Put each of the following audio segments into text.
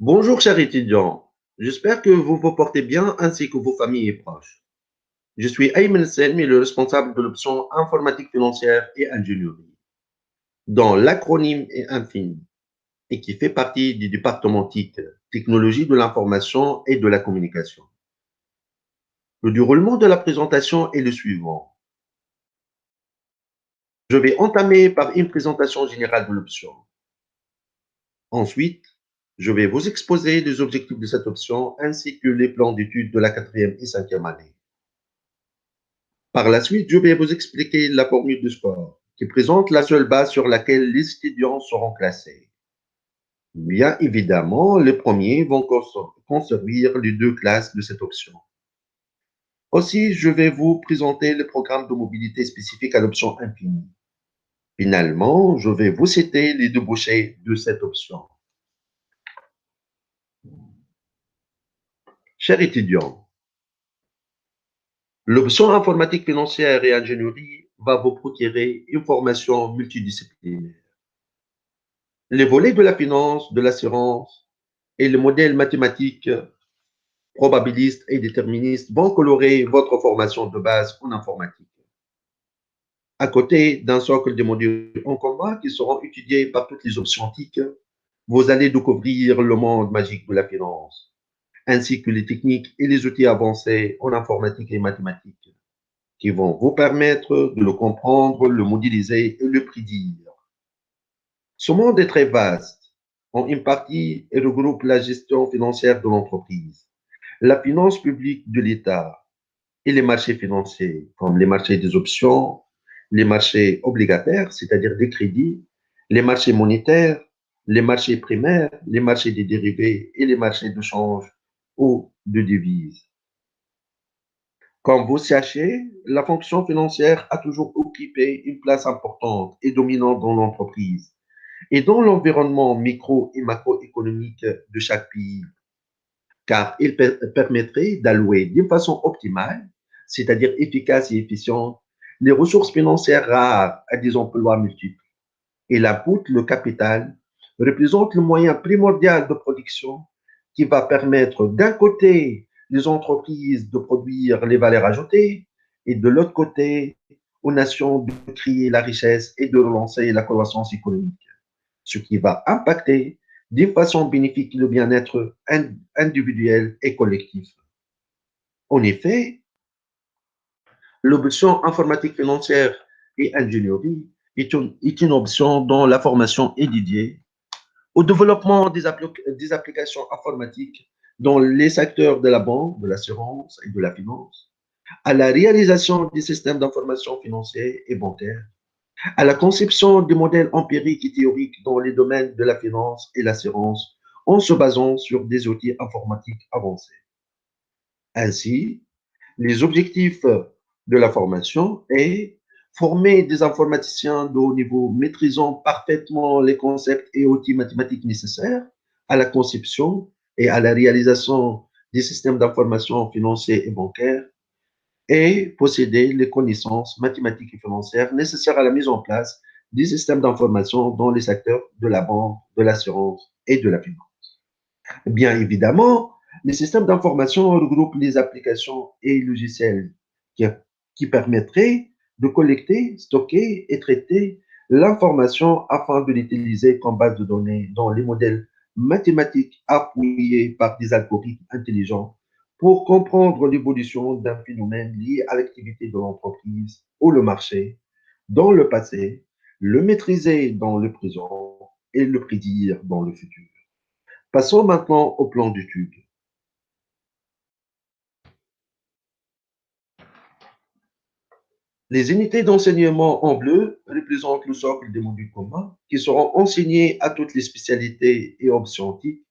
Bonjour chers étudiants, j'espère que vous vous portez bien ainsi que vos familles et proches. Je suis Ayman Selmi, le responsable de l'option informatique financière et ingénierie, dont l'acronyme est Infini et qui fait partie du département TIC, Technologie de l'information et de la communication. Le déroulement de la présentation est le suivant. Je vais entamer par une présentation générale de l'option. Ensuite, je vais vous exposer les objectifs de cette option ainsi que les plans d'études de la quatrième et cinquième année. Par la suite, je vais vous expliquer la formule de score, qui présente la seule base sur laquelle les étudiants seront classés. Bien évidemment, les premiers vont conserver les deux classes de cette option. Aussi, je vais vous présenter le programme de mobilité spécifique à l'option infinie. Finalement, je vais vous citer les débouchés de cette option. Chers étudiants, l'option informatique financière et ingénierie va vous procurer une formation multidisciplinaire. Les volets de la finance, de l'assurance et le modèle mathématique probabiliste et déterministe vont colorer votre formation de base en informatique. À côté d'un socle de modules en commun qui seront étudiés par toutes les options TIC, vous allez découvrir le monde magique de la finance, ainsi que les techniques et les outils avancés en informatique et mathématiques, qui vont vous permettre de le comprendre, le modéliser et le prédire. Ce monde est très vaste. En une partie, il regroupe la gestion financière de l'entreprise, la finance publique de l'État et les marchés financiers, comme les marchés des options, les marchés obligataires, c'est-à-dire des crédits, les marchés monétaires, les marchés primaires, les marchés des dérivés et les marchés de change ou de devises. Comme vous sachez, la fonction financière a toujours occupé une place importante et dominante dans l'entreprise et dans l'environnement micro et macroéconomique de chaque pays, car il permettrait d'allouer d'une façon optimale, c'est-à-dire efficace et efficiente, les ressources financières rares à des emplois multiples. Et l'input, le capital, représente le moyen primordial de production qui va permettre d'un côté les entreprises de produire les valeurs ajoutées et de l'autre côté aux nations de créer la richesse et de relancer la croissance économique, ce qui va impacter d'une façon bénéfique le bien-être individuel et collectif. En effet, l'option informatique financière et ingénierie est une option dont la formation est dédiée au développement des applications informatiques dans les secteurs de la banque, de l'assurance et de la finance, à la réalisation des systèmes d'information financiers et bancaires, à la conception de modèles empiriques et théoriques dans les domaines de la finance et l'assurance en se basant sur des outils informatiques avancés. Ainsi, les objectifs de la formation est former des informaticiens de haut niveau maîtrisant parfaitement les concepts et outils mathématiques nécessaires à la conception et à la réalisation des systèmes d'information financiers et bancaires et posséder les connaissances mathématiques et financières nécessaires à la mise en place des systèmes d'information dans les secteurs de la banque, de l'assurance et de la finance. Bien évidemment, les systèmes d'information regroupent les applications et logiciels qui, qui permettraient de collecter, stocker et traiter l'information afin de l'utiliser comme base de données dans les modèles mathématiques appuyés par des algorithmes intelligents pour comprendre l'évolution d'un phénomène lié à l'activité de l'entreprise ou le marché dans le passé, le maîtriser dans le présent et le prédire dans le futur. Passons maintenant au plan d'étude. Les unités d'enseignement en bleu représentent le socle des modules communs qui seront enseignés à toutes les spécialités et options TIC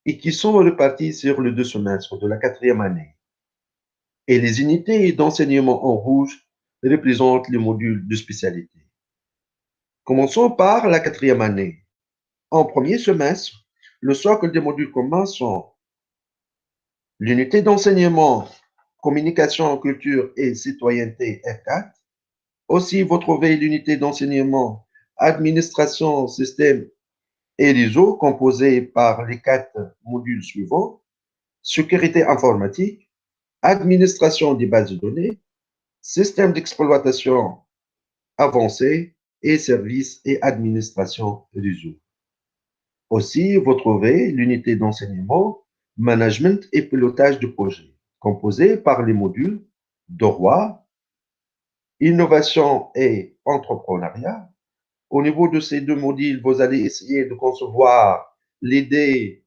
et qui sont répartis sur les deux semestres de la quatrième année. Et les unités d'enseignement en rouge représentent les modules de spécialité. Commençons par la quatrième année. En premier semestre, le socle des modules communs sont l'unité d'enseignement communication, culture et citoyenneté F4. Aussi, vous trouvez l'unité d'enseignement administration, système et réseau composé par les 4 modules suivants: sécurité informatique, administration des bases de données, système d'exploitation avancé et services et administration réseau. Aussi, vous trouvez l'unité d'enseignement, management et pilotage de projet, composée par les modules droit, innovation et entrepreneuriat. Au niveau de ces 2 modules, vous allez essayer de concevoir l'idée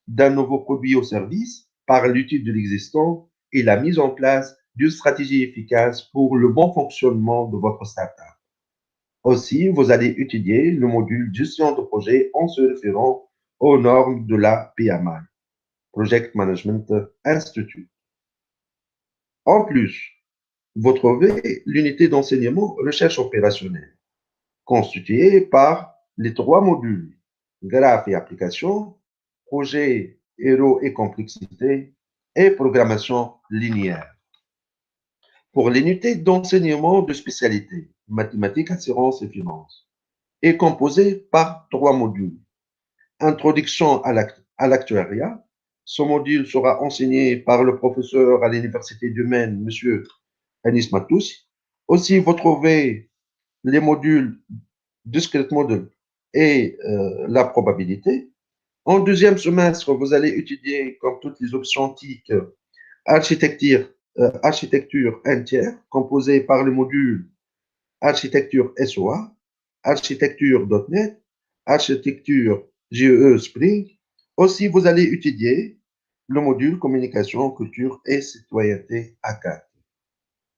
d'un nouveau produit ou service par l'étude de l'existant et la mise en place d'une stratégie efficace pour le bon fonctionnement de votre startup. Aussi, vous allez étudier le module gestion de projet en se référant aux normes de la PMI, Project Management Institute. En plus, vous trouvez l'unité d'enseignement recherche opérationnelle, constituée par les 3 modules graphes et applications, projet, héros et complexité, et programmation linéaire. Pour l'unité d'enseignement de spécialité, mathématiques, assurance et finances, est composée par 3 modules. Introduction à l'actuariat. Ce module sera enseigné par le professeur à l'Université du Maine, M. Anis Matous. Aussi, vous trouvez les modules Discrete Model et la probabilité. En deuxième semestre, vous allez étudier, comme toutes les options TIC, architecture entière, composée par le module architecture SOA, architecture .NET, architecture GE Spring. Aussi, vous allez étudier le module communication, culture et citoyenneté A4.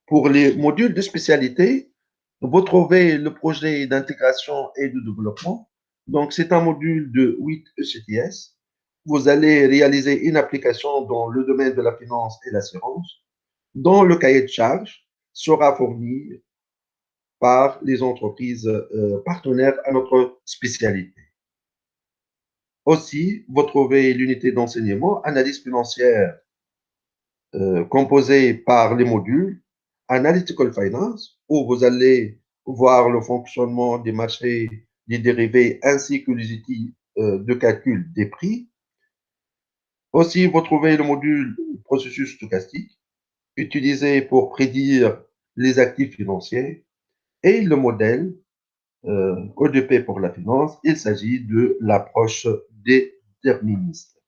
Pour les modules de spécialité, vous trouvez le projet d'intégration et de développement. Donc, c'est un module de 8 ECTS. Vous allez réaliser une application dans le domaine de la finance et l'assurance, dont le cahier de charge sera fourni par les entreprises partenaires à notre spécialité. Aussi, vous trouvez l'unité d'enseignement analyse financière composée par les modules Analytical Finance, où vous allez voir le fonctionnement des marchés des dérivés ainsi que les outils de calcul des prix. Aussi, vous trouvez le module processus stochastique, utilisé pour prédire les actifs financiers, et le modèle ODP pour la finance. Il s'agit de l'approche déterministe.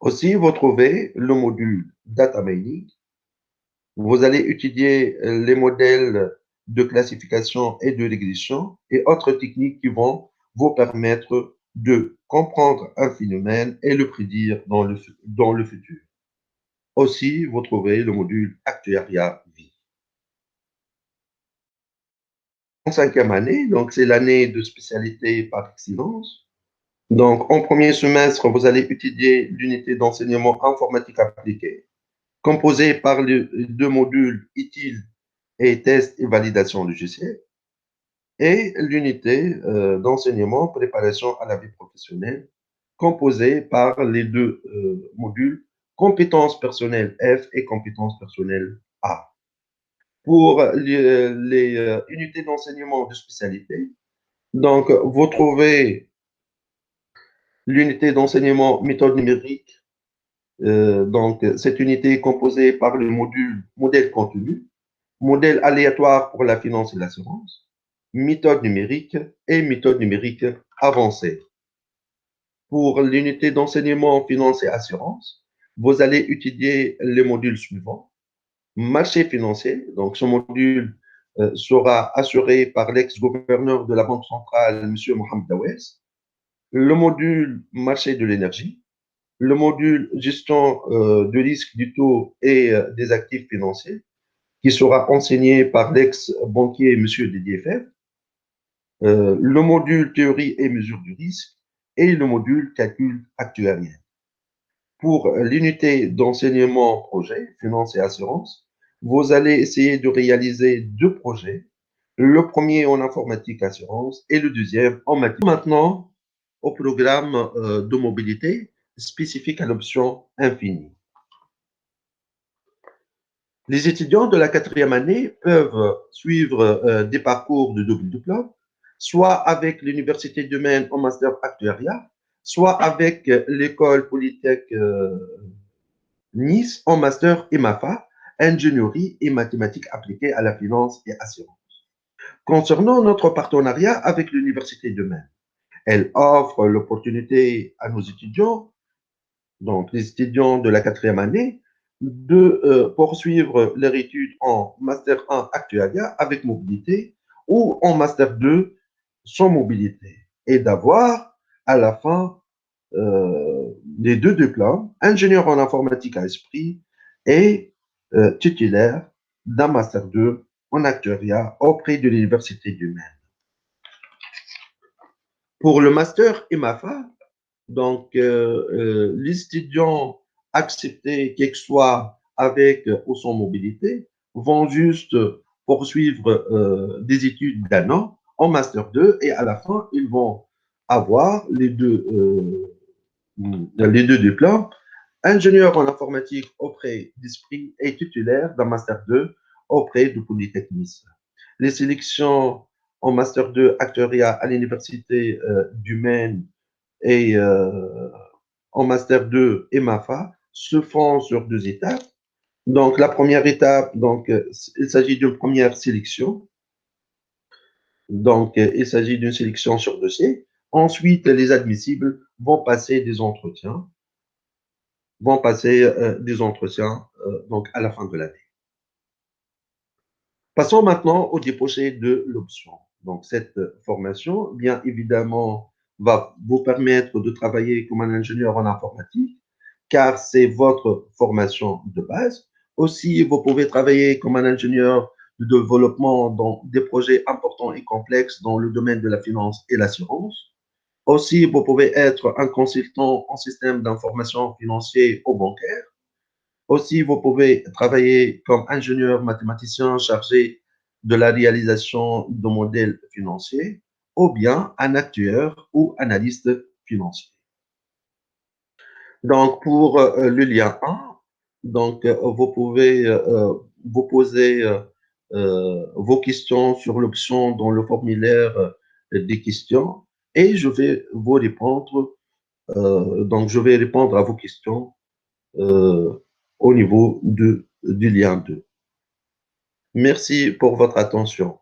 Aussi, vous trouvez le module Data Mining. Vous allez étudier les modèles de classification et de régression et autres techniques qui vont vous permettre de comprendre un phénomène et le prédire dans le futur. Aussi, vous trouvez le module Actuariat Vie. En 5e année, donc c'est l'année de spécialité par excellence. Donc, en premier semestre, vous allez étudier l'unité d'enseignement informatique appliquée, composée par les 2 modules utiles et test et validation logicielle, et l'unité d'enseignement préparation à la vie professionnelle, composée par les 2 modules compétences personnelles F et compétences personnelles A. Pour les unités d'enseignement de spécialité, donc vous trouvez l'unité d'enseignement méthode numérique. Donc, cette unité est composée par le module modèle contenu, modèle aléatoire pour la finance et l'assurance, méthode numérique et méthode numérique avancée. Pour l'unité d'enseignement finance et assurance, vous allez étudier les modules suivants. Marché financier, donc ce module sera assuré par l'ex-gouverneur de la Banque centrale, M. Mohamed Dawes. Le module marché de l'énergie, le module gestion de risque du taux et des actifs financiers, qui sera enseigné par l'ex-banquier M. Didier Fèvre, le module théorie et mesure du risque et le module calcul actuariel. Pour l'unité d'enseignement projet, finance et assurance, vous allez essayer de réaliser 2 projets, le premier en informatique assurance et le deuxième en mathématiques. Maintenant, au programme de mobilité spécifique à l'option infinie. Les étudiants de la 4e année peuvent suivre des parcours de double diplôme soit avec l'Université de Maine en master actuariat, soit avec l'école Polytech Nice en master EMAFA, ingénierie et mathématiques appliquées à la finance et assurance. Concernant notre partenariat avec l'Université de Maine, elle offre l'opportunité à nos étudiants, donc les étudiants de la quatrième année, de poursuivre leur étude en Master 1 actuariat avec mobilité ou en Master 2 sans mobilité et d'avoir à la fin les deux diplômes, ingénieur en informatique à esprit et titulaire d'un Master 2 en actuariat auprès de l'Université du Maine. Pour le Master EMAFA, donc, les étudiants acceptés, quel que soit avec ou sans mobilité, vont juste poursuivre des études d'un an en Master 2 et à la fin, ils vont avoir les deux diplômes, ingénieur en informatique auprès d'Esprit et titulaire d'un Master 2 auprès de Polytechnique. Les sélections en Master 2 actuariat à l'Université du Maine et en Master 2 et MAFA se font sur deux étapes. Donc, la première étape, donc, il s'agit d'une première sélection. Donc, il s'agit d'une sélection sur dossier. Ensuite, les admissibles vont passer des entretiens, donc à la fin de l'année. Passons maintenant au déposé de l'option. Donc, cette formation, bien évidemment, va vous permettre de travailler comme un ingénieur en informatique, car c'est votre formation de base. Aussi, vous pouvez travailler comme un ingénieur de développement dans des projets importants et complexes dans le domaine de la finance et l'assurance. Aussi, vous pouvez être un consultant en système d'information financier ou bancaire. Aussi, vous pouvez travailler comme ingénieur mathématicien chargé de la réalisation de modèles financiers ou bien un actuaire ou analyste financier. Donc, pour le lien 1, donc, vous pouvez vous poser vos questions sur l'option dans le formulaire des questions et je vais vous répondre. Donc, je vais répondre à vos questions euh, au niveau du lien 2. Merci pour votre attention.